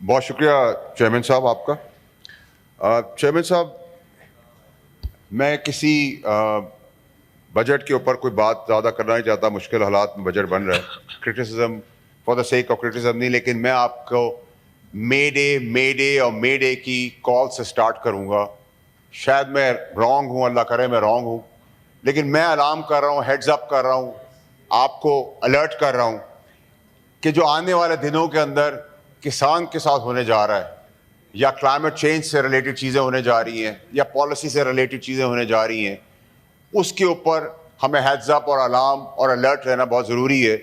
بہت شکریہ چیئرمین صاحب آپ کا. چیئرمین صاحب, میں کسی بجٹ کے اوپر کوئی بات زیادہ کرنا نہیں چاہتا. مشکل حالات میں بجٹ بن رہا ہے, criticism for the sake of criticism نہیں, لیکن میں آپ کو مے ڈے اور مے ڈے کی کال سے سٹارٹ کروں گا. شاید میں رانگ ہوں, اللہ کرے میں رانگ ہوں, لیکن میں الارم کر رہا ہوں, ہیڈز اپ کر رہا ہوں, آپ کو الرٹ کر رہا ہوں کہ جو آنے والے دنوں کے اندر کسان کے ساتھ ہونے جا رہا ہے, یا کلائمیٹ چینج سے ریلیٹڈ چیزیں ہونے جا رہی ہیں, یا پالیسی سے ریلیٹڈ چیزیں ہونے جا رہی ہیں, اس کے اوپر ہمیں ہیڈز اپ اور الارم اور الرٹ رہنا بہت ضروری ہے.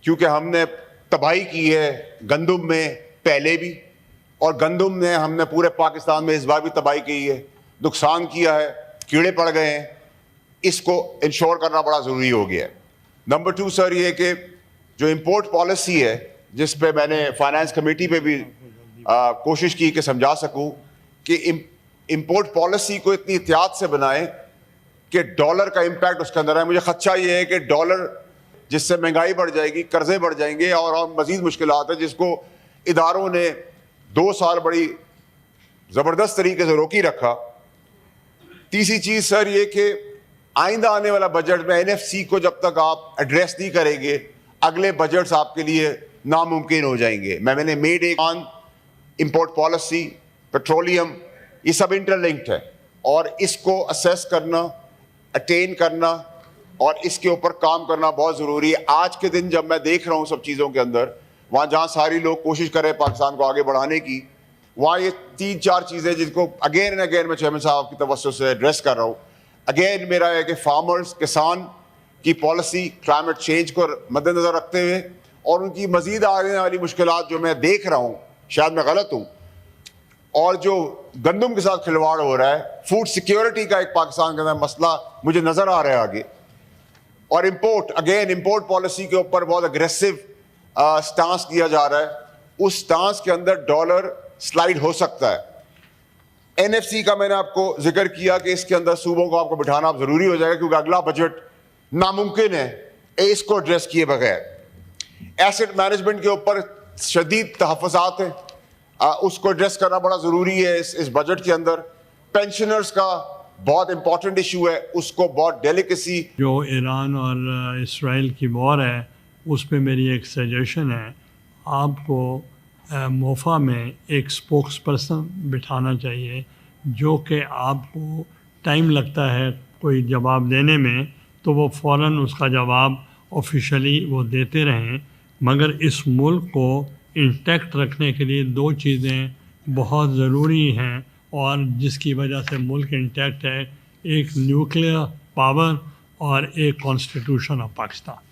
کیونکہ ہم نے تباہی کی ہے گندم میں پہلے بھی, اور گندم نے ہم نے پورے پاکستان میں اس بار بھی تباہی کی ہے, نقصان کیا ہے, کیڑے پڑ گئے ہیں. اس کو انشور کرنا بڑا ضروری ہو گیا ہے. نمبر 2 سر, یہ کہ جو امپورٹ پالیسی ہے, جس پہ میں نے فائنانس کمیٹی پہ بھی کوشش کی کہ سمجھا سکوں کہ امپورٹ پالیسی کو اتنی احتیاط سے بنائیں کہ ڈالر کا امپیکٹ اس کے اندر ہے. مجھے خدشہ یہ ہے کہ ڈالر جس سے مہنگائی بڑھ جائے گی, قرضے بڑھ جائیں گے, اور مزید مشکلات ہیں, جس کو اداروں نے 2 سال بڑی زبردست طریقے سے روکی رکھا. تیسری چیز سر یہ کہ آئندہ آنے والا بجٹ میں NFC کو جب تک آپ ایڈریس نہیں کریں گے, اگلے بجٹس آپ کے لیے ناممکن ہو جائیں گے. میں نے میڈ ایک امپورٹ پالیسی, پیٹرولیم, یہ سب انٹر لنکڈ ہے, اور اس کو اسیس کرنا, اٹین کرنا اور اس کے اوپر کام کرنا بہت ضروری ہے. آج کے دن جب میں دیکھ رہا ہوں سب چیزوں کے اندر, وہاں جہاں ساری لوگ کوشش کریں پاکستان کو آگے بڑھانے کی, وہاں یہ 3-4 چیزیں جن کو اگین اینڈ اگین میں چیئرمین صاحب کی توسط سے ایڈریس کر رہا ہوں. اگین میرا ہے کہ فارمرز, کسان کی پالیسی کلائمیٹ چینج کو مد نظر رکھتے ہوئے, اور ان کی مزید آنے والی مشکلات جو میں دیکھ رہا ہوں, شاید میں غلط ہوں, اور جو گندم کے ساتھ کھلواڑ ہو رہا ہے, فوڈ سیکیورٹی کا ایک پاکستان کے اندر مسئلہ مجھے نظر آ رہا ہے آگے, اور امپورٹ پالیسی کے اوپر بہت اگریسو سٹانس کیا جا رہا ہے. اس سٹانس کے اندر ڈالر سلائڈ ہو سکتا ہے. NFC کا میں نے آپ کو ذکر کیا کہ اس کے اندر صوبوں کو آپ کو بٹھانا ضروری ہو جائے گا, کیونکہ اگلا بجٹ ناممکن ہے اس کو ایڈریس کیے بغیر. ایسٹ مینجمنٹ کے اوپر شدید تحفظات ہیں, اس کو ایڈریس کرنا بڑا ضروری ہے اس بجٹ کے اندر. پینشنرز کا بہت امپورٹنٹ ایشو ہے, اس کو بہت ڈیلیکیسی. جو ایران اور اسرائیل کی وار ہے, اس پہ میری ایک سجیشن ہے, آپ کو موفا میں ایک اسپوکس پرسن بٹھانا چاہیے, جو کہ آپ کو ٹائم لگتا ہے کوئی جواب دینے میں تو وہ فوراً اس کا جواب آفیشلی وہ دیتے رہیں. مگر اس ملک کو انٹیکٹ رکھنے کے لیے 2 چیزیں بہت ضروری ہیں, اور جس کی وجہ سے ملک انٹیکٹ ہے, ایک نیوکلیئر پاور اور ایک کانسٹیٹیوشن آف پاکستان.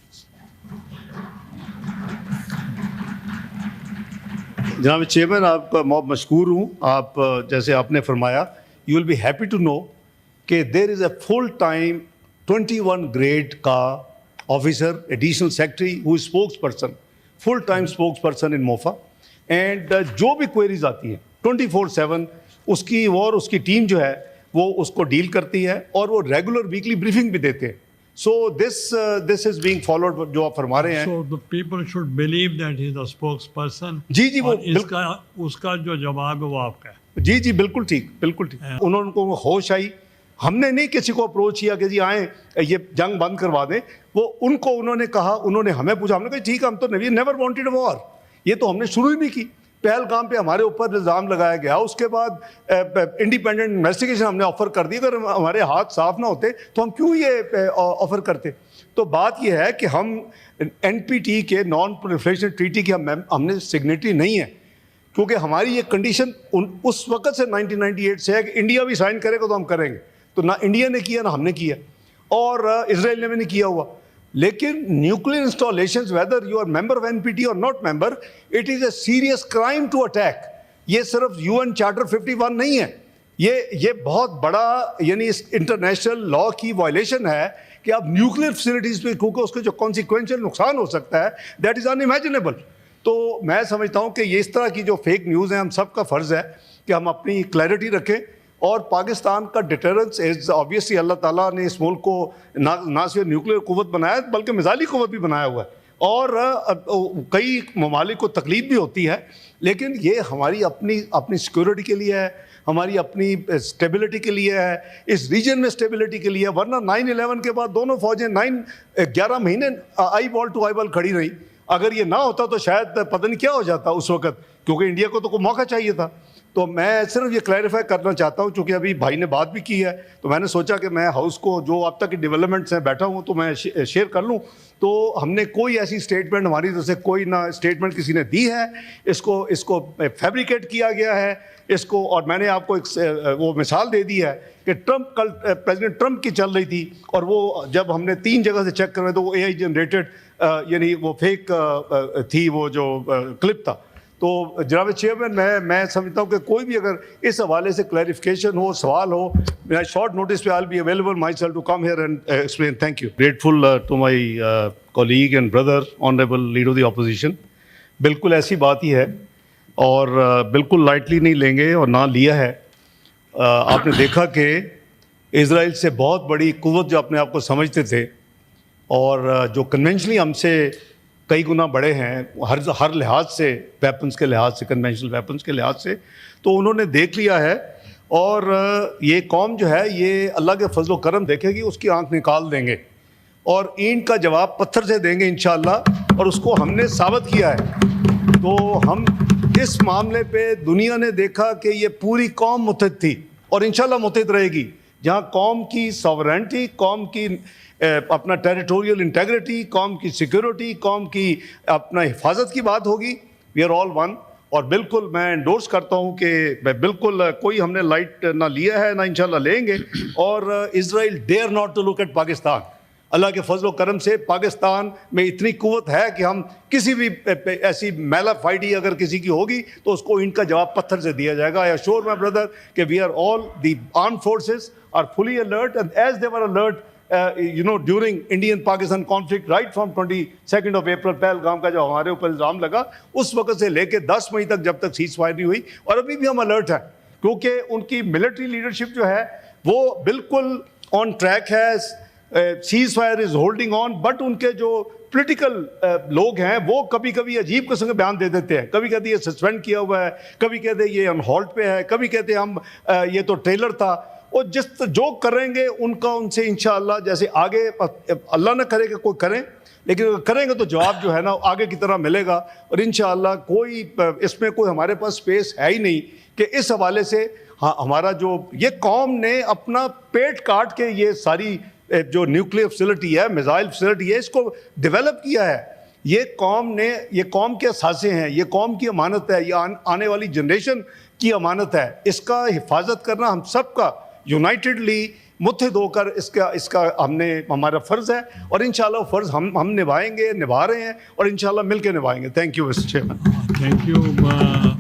جناب چیئرمین, آپ کا بہت مشکور ہوں. آپ جیسے آپ نے فرمایا, you will be happy to know کہ there is a full time 21 grade کا آفیسر, ایڈیشنل سیکرٹری, ہو spokesperson, full time spokesperson in MOFA. And جو بھی کوئریز آتی ہیں 24/7 اس کی اور اس کی ٹیم جو ہے وہ اس کو ڈیل کرتی ہے, اور وہ ریگولر ویکلی بریفنگ بھی دیتے ہیں. So this is being followed, جو آپ فرما رہے ہیں. So the people should believe that he is a spokesperson. جی وہ اس کا جو جواب ہے وہ آپ کا ہے. جی بالکل ٹھیک, بالکل ٹھیک. انہوں کو ہوش آئی, ہم نے نہیں کسی کو اپروچ کیا کہ جی آئیں یہ جنگ بند کروا دیں. وہ ان کو انہوں نے کہا, انہوں نے ہمیں پوچھا, ہم نے کہا ٹھیک ہے, ہم تو نیور وانٹیڈ اے وار. یہ تو ہم نے شروع ہی نہیں کی. پہلگام پہ ہمارے اوپر الزام لگایا گیا, اس کے بعد انڈیپینڈنٹ انویسٹیگیشن ہم نے آفر کر دی. اگر ہمارے ہاتھ صاف نہ ہوتے تو ہم کیوں یہ آفر کرتے. تو بات یہ ہے کہ ہم NPT کے نان پرولیفریشن ٹریٹی کے ہم نے سگنیٹری نہیں ہیں, کیونکہ ہماری یہ کنڈیشن اس وقت سے 1998 سے ہے کہ انڈیا بھی سائن کرے گا تو ہم کریں گے. تو نہ انڈیا نے کیا, نہ ہم نے کیا, اور اسرائیل نے بھی نہیں کیا ہوا. لیکن nuclear installations, whether you are member of NPT اور not member, it is a serious crime to attack. یہ صرف UN چارٹر 51 نہیں ہے, یہ بہت بڑا یعنی انٹرنیشنل لا کی وائلیشن ہے کہ آپ نیوکلیئر فیسلٹیز پہ, کیونکہ اس کے جو کانسیکوینشل نقصان ہو سکتا ہے دیٹ از انامیجنیبل. تو میں سمجھتا ہوں کہ یہ اس طرح کی جو فیک نیوز ہیں, ہم سب کا فرض ہے کہ ہم اپنی کلیئرٹی رکھیں. اور پاکستان کا ڈیٹرنس از آبویسلی اللہ تعالیٰ نے اس ملک کو نہ صرف نیوکلیئر قوت بنایا بلکہ میزائلی قوت بھی بنایا ہوا ہے, اور کئی ممالک کو تکلیف بھی ہوتی ہے، لیکن یہ ہماری اپنی سیکورٹی کے لیے ہے، ہماری اپنی اسٹیبلٹی کے لیے ہے، اس ریجن میں اسٹیبلٹی کے لیے، ورنہ 9/11 کے بعد دونوں فوجیں 11 مہینے آئی بال ٹو آئی بال کھڑی رہی. اگر یہ نہ ہوتا تو شاید پتہ نہیں کیا ہو جاتا اس وقت، کیونکہ انڈیا کو تو کوئی موقع چاہیے تھا. تو میں صرف یہ کلیریفائی کرنا چاہتا ہوں، چونکہ ابھی بھائی نے بات بھی کی ہے، تو میں نے سوچا کہ میں ہاؤس کو جو اب تک کی ڈیولپمنٹس ہیں بیٹھا ہوں تو میں شیئر کر لوں. تو ہم نے کوئی ایسی اسٹیٹمنٹ ہماری طرف سے کوئی نہ اسٹیٹمنٹ کسی نے دی ہے، اس کو فیبریکیٹ کیا گیا ہے اس کو. اور میں نے آپ کو ایک وہ مثال دے دی ہے کہ ٹرمپ کل پریزیڈنٹ ٹرمپ کی چل رہی تھی، اور وہ جب ہم نے 3 جگہ سے چیک کروائے تو وہ AI جنریٹڈ یعنی وہ فیک تھی وہ جو کلپ تھا. تو جناب چیئرمین میں سمجھتا ہوں کہ کوئی بھی اگر اس حوالے سے کلیریفیکیشن ہو، سوال ہو، میں شارٹ نوٹس پہ I will be available myself to come here and explain. Thank you. Grateful to my colleague and brother honourable leader of the opposition. بالکل ایسی بات ہی ہے اور بالکل لائٹلی نہیں لیں گے اور نہ لیا ہے. آپ نے دیکھا کہ اسرائیل سے بہت بڑی قوت جو اپنے آپ کو سمجھتے تھے اور جو کنونشنلی ہم سے کئی گنا بڑے ہیں ہر لحاظ سے، ویپنز کے لحاظ سے، کنونشنل ویپنز کے لحاظ سے، تو انہوں نے دیکھ لیا ہے. اور یہ قوم جو ہے یہ اللہ کے فضل و کرم دیکھے گی، اس کی آنکھ نکال دیں گے اور اینٹ کا جواب پتھر سے دیں گے انشاءاللہ. اور اس کو ہم نے ثابت کیا ہے. تو ہم اس معاملے پہ دنیا نے دیکھا کہ یہ پوری قوم متحد تھی اور انشاءاللہ متحد رہے گی. جہاں قوم کی ساورینٹی، قوم کی اپنا ٹیریٹوریل انٹیگریٹی، قوم کی سیکورٹی، قوم کی اپنا حفاظت کی بات ہوگی، وی آر آل ون. اور بالکل میں انڈورس کرتا ہوں کہ بالکل کوئی ہم نے لائٹ نہ لیا ہے نہ انشاءاللہ لیں گے. اور Israel dare not to look at Pakistan. Allah کے فضل و کرم سے پاکستان میں اتنی قوت ہے کہ ہم کسی بھی ایسی میلا فائٹی اگر کسی کی ہوگی تو اس کو ان کا جواب پتھر سے دیا جائے گا. آئی ایشور مائی بردر کہ we are all the arm forces are fully alert and as they were alert during Indian-Pakistan conflict right from 22nd of April Pahalgam کا جو ہمارے اوپر الزام لگا اس وقت سے لے کے 10 مئی تک جب تک سیز فائر نہیں ہوئی. اور ابھی بھی ہم الرٹ ہیں کیونکہ ان کی ملٹری لیڈرشپ جو ہے وہ بالکل آن ٹریک ہے. Cease fire is holding on. But in کے جو پولیٹیکل لوگ ہیں وہ کبھی کبھی عجیب قسم کے بیان دے دیتے ہیں. کبھی کہتے ہیں یہ سسپینڈ کیا ہوا ہے، کبھی کہتے ہیں یہ آن ہولڈ پہ ہے، کبھی کہتے ہیں ہم یہ تو ٹریلر تھا. اور جو کریں گے ان سے انشاءاللہ جیسے آگے اللہ نہ کرے کہ کوئی کریں، لیکن اگر کریں گے تو جواب جو ہے نا آگے کی طرح ملے گا. اور انشاءاللہ کوئی اس میں کوئی ہمارے پاس اسپیس ہے ہی نہیں کہ اس حوالے سے ہمارا جو یہ قوم نے اپنا پیٹ کاٹ کے یہ ساری جو نیوکلیئر فیسلٹی ہے، میزائل فیسلٹی ہے، اس کو ڈیولپ کیا ہے. یہ قوم کے اثاثے ہیں، یہ قوم کی امانت ہے، یہ آنے والی جنریشن کی امانت ہے. اس کا حفاظت کرنا ہم سب کا یونائٹڈلی متحد ہو کر اس کا ہمارا فرض ہے. اور انشاءاللہ فرض ہم نبھائیں گے، نبھا رہے ہیں اور انشاءاللہ مل کے نبھائیں گے. Thank you mister chairman. Thank you.